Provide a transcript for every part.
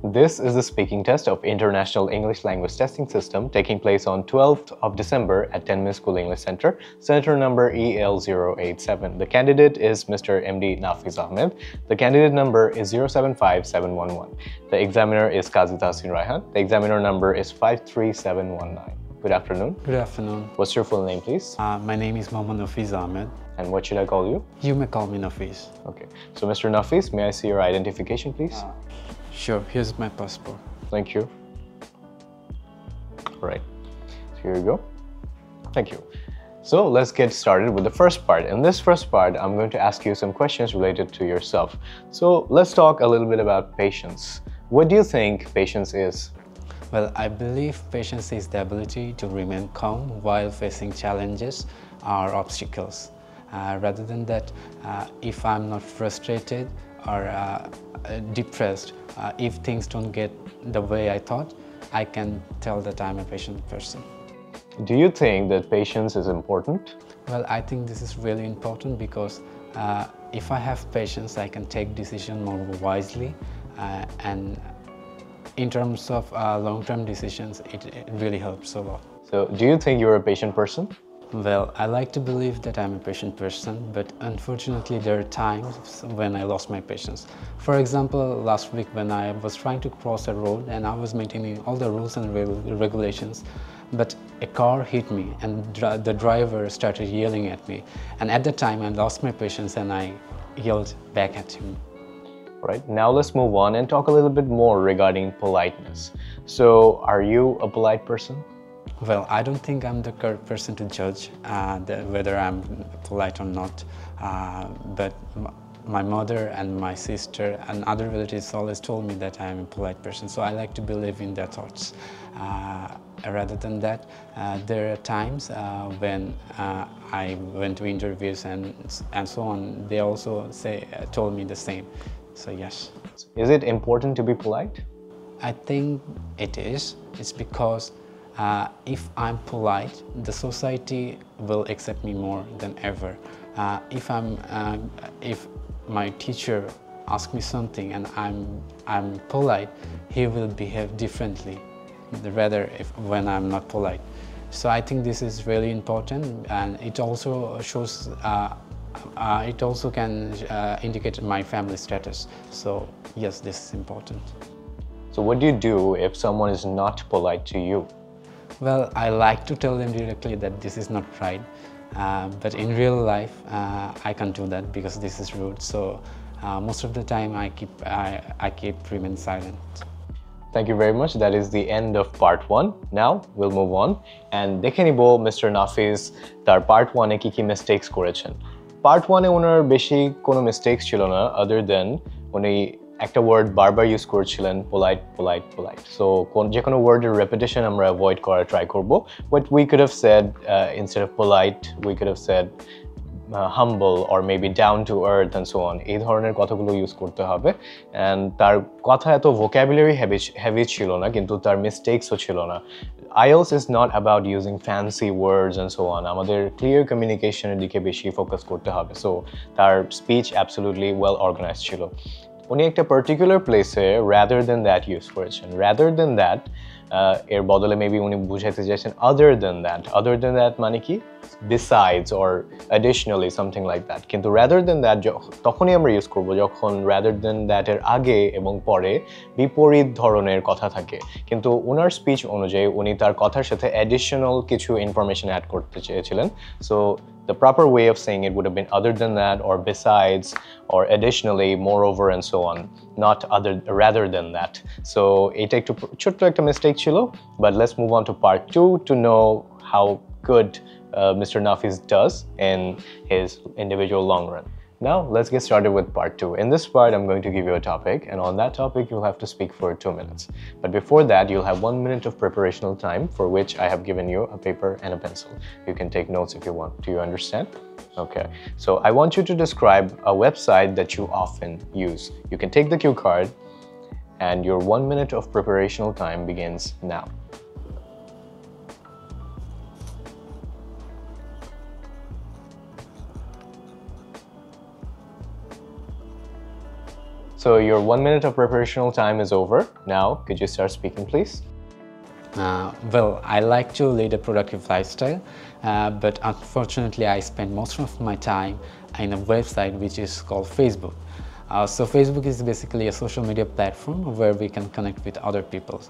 This is the speaking test of International English Language Testing System taking place on 12th of December at 10 Mill School English Center, center number EL087. The candidate is Mr. MD Nafeez Ahmed. The candidate number is 075711. The examiner is Qazi Tahsin Raihan. The examiner number is 53719. Good afternoon. Good afternoon. What's your full name, please? My name is Nafeez Ahmed. And what should I call you? You may call me Nafeez. Okay. So, Mr. Nafeez, may I see your identification, please? Sure, here's my passport. Thank you. All right, so here you go. Thank you. So let's get started with the first part. In this first part, I'm going to ask you some questions related to yourself. So let's talk a little bit about patience. What do you think patience is? Well, I believe patience is the ability to remain calm while facing challenges or obstacles. Rather than that, if I'm not frustrated or depressed, if things don't get the way I thought, I can tell that I'm a patient person. Do you think that patience is important? Well, I think this is really important because if I have patience, I can take decisions more wisely, and in terms of long-term decisions, it really helps a lot. So, do you think you're a patient person? Well, I like to believe that I'm a patient person, but unfortunately there are times when I lost my patience. For example, last week when I was trying to cross a road and I was maintaining all the rules and regulations, but a car hit me and the driver started yelling at me. And at the time I lost my patience and I yelled back at him. Right, now let's move on and talk a little bit more regarding politeness. So, are you a polite person? Well, I don't think I'm the correct person to judge whether I'm polite or not, but my mother and my sister and other relatives always told me that I'm a polite person, so I like to believe in their thoughts. Rather than that, there are times when I went to interviews and so on, they also told me the same, so yes. Is it important to be polite? I think it is. It's because if I'm polite, the society will accept me more than ever. If my teacher asks me something and I'm polite, he will behave differently, rather when I'm not polite. So I think this is really important, and it also shows. It also can indicate my family status. So yes, this is important. So what do you do if someone is not polite to you? Well, I like to tell them directly that this is not right, but in real life, I can't do that because this is rude. So most of the time, I keep remain silent. Thank you very much. That is the end of part 1. Now we'll move on and দেখে নিব Mr. Nafeez তার part 1 এ কি কি mistakes করেছেন. Part 1 এ ওনার বেশি কোনো mistakes ছিল না, other than উনি একটা ওয়ার্ড বারবার ইউজ করছিলেন, polite. So যে কোনো ওয়ার্ডের repetition আমরা avoid করার ট্রাই করব. What we could have said instead of polite, we could have said humble or maybe down to earth and so on. এই ধরনের কথাগুলো ইউজ করতে হবে, and তার কথা এত vocabulary heavy ছিল না, কিন্তু তার mistakesও ছিল না. IELTS is not about using fancy words and so on. আমাদের clear communication এর দিকে বেশি ফোকাস করতে হবে. So তার speech absolutely well organized ছিল. উনি একটা particular place A rather than that use করেছেন. Rather than that এর বদলে মেবি উনি বুঝাইতে চাইছেন other than that মানে কি besides or additionally, something like that. কিন্তু rather than that তখনই আমরা ইউজ করব যখন rather than that এর আগে এবং পরে বিপরীত ধরনের কথা থাকে। কিন্তু ওনার স্পিচ অনুযায়ী উনি তার কথার সাথে additional কিছু ইনফরমেশন অ্যাড করতে চেয়েছিলেন। So the proper way of saying it would have been other than that or besides or additionally, moreover and so on, not rather than that. So এটা একটু ছোট্ট একটা mistake ছিল, but let's move on to part 2 to know how good Mr. Nafeez does in his individual long run. Now let's get started with part 2. In this part, I'm going to give you a topic, and on that topic you'll have to speak for 2 minutes. But before that, you'll have 1 minute of preparational time, for which I have given you a paper and a pencil. You can take notes if you want. Do you understand? Okay, so I want you to describe a website that you often use. You can take the cue card, and your 1 minute of preparational time begins now. So your 1 minute of preparational time is over. Now, could you start speaking, please? Well, I like to lead a productive lifestyle, but unfortunately I spend most of my time in a website which is called Facebook. So Facebook is basically a social media platform where we can connect with other people.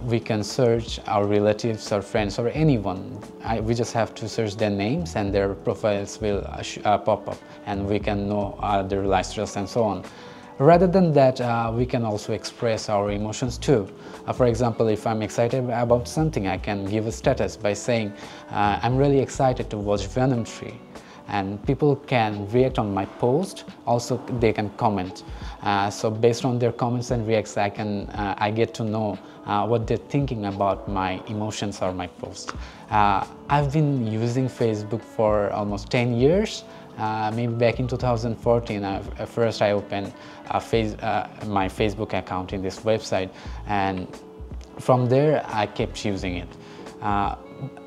We can search our relatives or friends or anyone. We just have to search their names and their profiles will pop up, and we can know their lifestyles and so on. Rather than that, we can also express our emotions too. For example, if I'm excited about something, I can give a status by saying, I'm really excited to watch Venom 3. And people can react on my post. Also, they can comment. So based on their comments and reacts, I get to know what they're thinking about my emotions or my post. I've been using Facebook for almost 10 years. Maybe back in 2014, first I opened my Facebook account in this website, and from there I kept using it.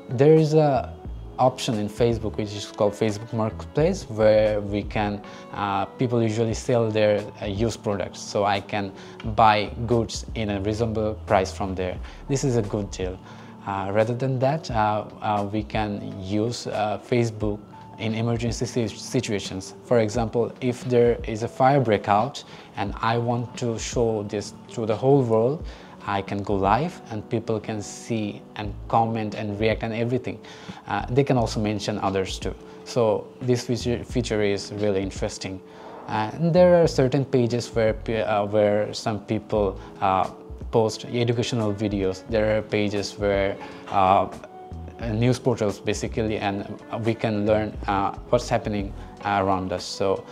There is a option in Facebook which is called Facebook Marketplace, where we can people usually sell their used products, so I can buy goods in a reasonable price from there. This is a good deal. Rather than that, we can use Facebook in emergency situations. For example, if there is a fire breakout and I want to show this to the whole world, I can go live and people can see and comment and react and everything. They can also mention others too. So this feature is really interesting. And there are certain pages where some people post educational videos. There are pages where news portals basically, and we can learn what's happening around us. So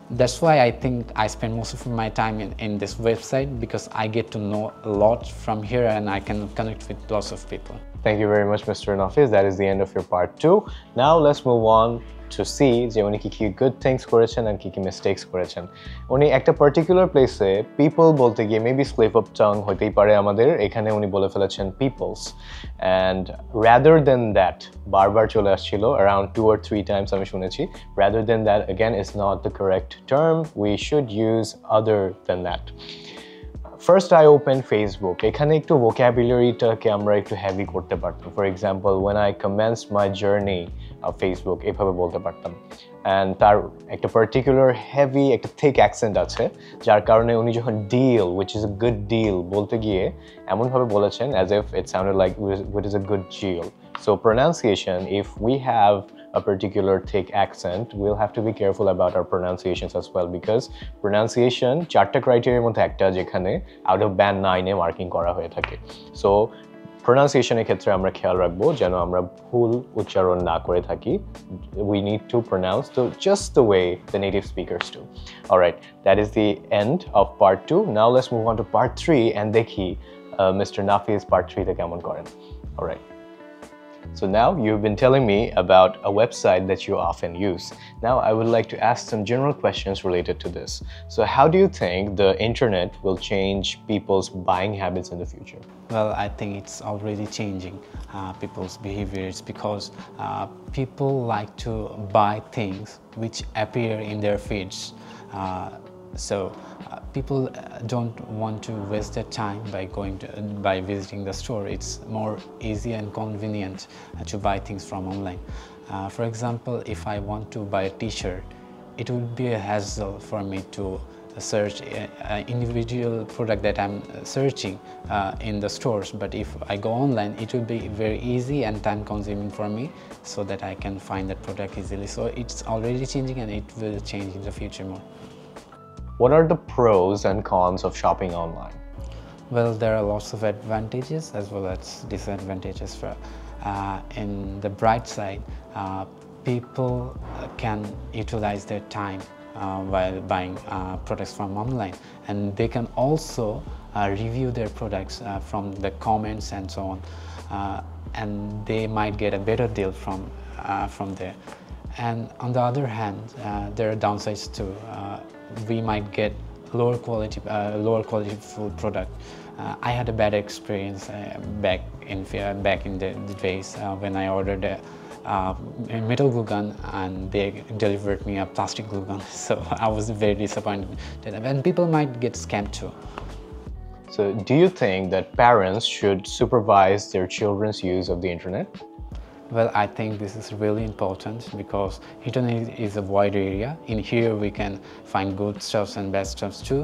that's why I think I spend most of my time in this website, because I get to know a lot from here and I can connect with lots of people. Thank you very much, Mr. Nafeez. That is the end of your part 2. Now let's move on to see যে উনি কি good things করেছেন and কি mistakes করেছেন। উনি একটা particular place-এ people বলতে গিয়ে maybe slip of tongue হতেই পারে আমাদের, এখানে উনি বলে ফেলেছেন peoples, and rather than that বারবার চলে আসছিল around 2 or 3 times আমি শুনেছি। Rather than that again is not the correct term. We should use other than that. First, I opened Facebook. এখানে একটু vocabulary-টাকে আমরা একটু heavy করতে পারতাম. For example, when I commenced my journey of Facebook, এভাবে বলতে পারতাম। And তার একটা particular heavy, একটা thick accent আছে, যার কারণে উনি যখন deal, which is a good deal বলতে গিয়ে এমনভাবে বলেছেন as if it sounded like what is a good deal. So pronunciation, if we have a particular thick accent, we'll have to be careful about our pronunciations as well, because pronunciation চারটা ক্রাইটেরিয়ার মধ্যে একটা যেখানে out of band 9 A marking করা হয়ে থাকে। So pronunciation-এর ক্ষেত্রে আমরা খেয়াল রাখবো যেন আমরা ভুল উচ্চারণ না করে থাকি। We need to pronounce just the way the native speakers do. All right, that is the end of part 2. Now let's move on to part 3 and দেখি Mr. Nafeez part 3 তে কেমন করেন। All right. So now you've been telling me about a website that you often use. Now I would like to ask some general questions related to this. So how do you think the internet will change people's buying habits in the future? Well, I think it's already changing people's behaviors, because people like to buy things which appear in their feeds. So people don't want to waste their time by visiting the store. It's more easy and convenient to buy things from online. For example, if I want to buy a t-shirt, it would be a hassle for me to search an individual product that I'm searching in the stores. But if I go online, it will be very easy and time consuming for me, so that I can find that product easily. So it's already changing and it will change in the future more. What are the pros and cons of shopping online? Well, there are lots of advantages as well as disadvantages. In the bright side, people can utilize their time while buying products from online, and they can also review their products from the comments and so on, and they might get a better deal from there. And on the other hand, there are downsides too. We might get lower quality food product. I had a bad experience back in the days when I ordered metal glue gun and they delivered me a plastic glue gun. So I was very disappointed, and people might get scammed too. So do you think that parents should supervise their children's use of the internet? Well, I think this is really important because internet is a wide area. In here we can find good stuffs and bad stuffs too.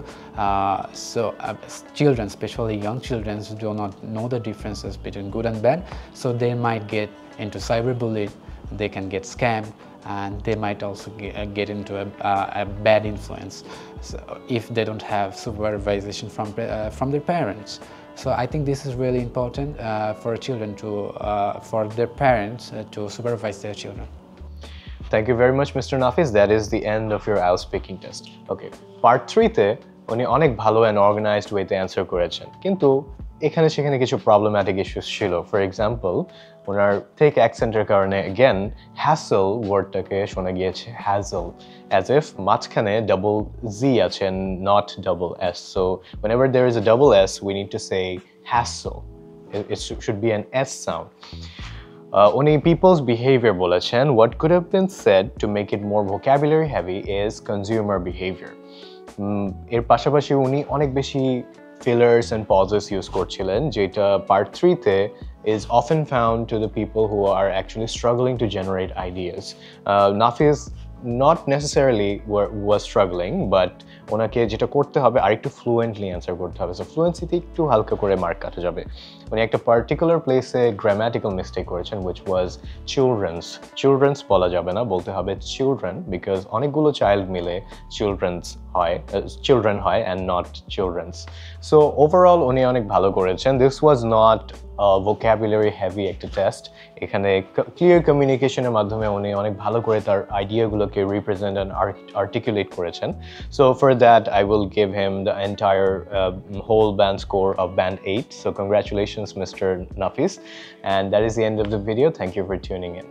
Children, especially young children, do not know the differences between good and bad. So they might get into cyberbullying, they can get scammed, and they might also get into a bad influence, so if they don't have supervision from their parents. So I think this is really important for children for their parents to supervise their children. Thank you very much, Mr. Nafeez. That is the end of your IELTS speaking test. Okay, part 3-তে উনি অনেক ভালো and organized way তে answer করেছেন, কিন্তু এখানে সেখানে কিছু problematic issues ছিল. For example, ওনার thick accent-এর কারণে again hassle wordটাকে শোনা গিয়েছে hassle, as if মাঝখানে double Z আছে and not double S. So whenever there is a double S, we need to say hassle. It should be an S sound. Only people's behavior বলেছেন, what could have been said to make it more vocabulary heavy is consumer behavior. এর পাশাপাশি উনি অনেক বেশি fillers and pauses use করছিলেন, যেটা part 3-তে is often found to the people who are actually struggling to generate ideas. Nafeez not necessarily was struggling, but ওনাকে যেটা করতে হবে আরেকটু fluently answer করতে হবে. So fluency তে একটু হালকা করে মার্ক কাটা যাবে. উনি একটা particular place-এ grammatical mistake করেছেন, which was children's বলা যাবে না, বলতে হবে children, because অনেকগুলো child মিলে children হয় and not children's. So overall উনি অনেক ভালো করেছেন. This was not a vocabulary heavy একটা test. এখানে clear communication এর মাধ্যমে উনি অনেক ভালো করে তার আইডিয়াগুলোকে represent and articulate করেছেন. So for that I will give him the entire whole band score of band 8. So congratulations, Mr. Nafeez. And that is the end of the video. Thank you for tuning in.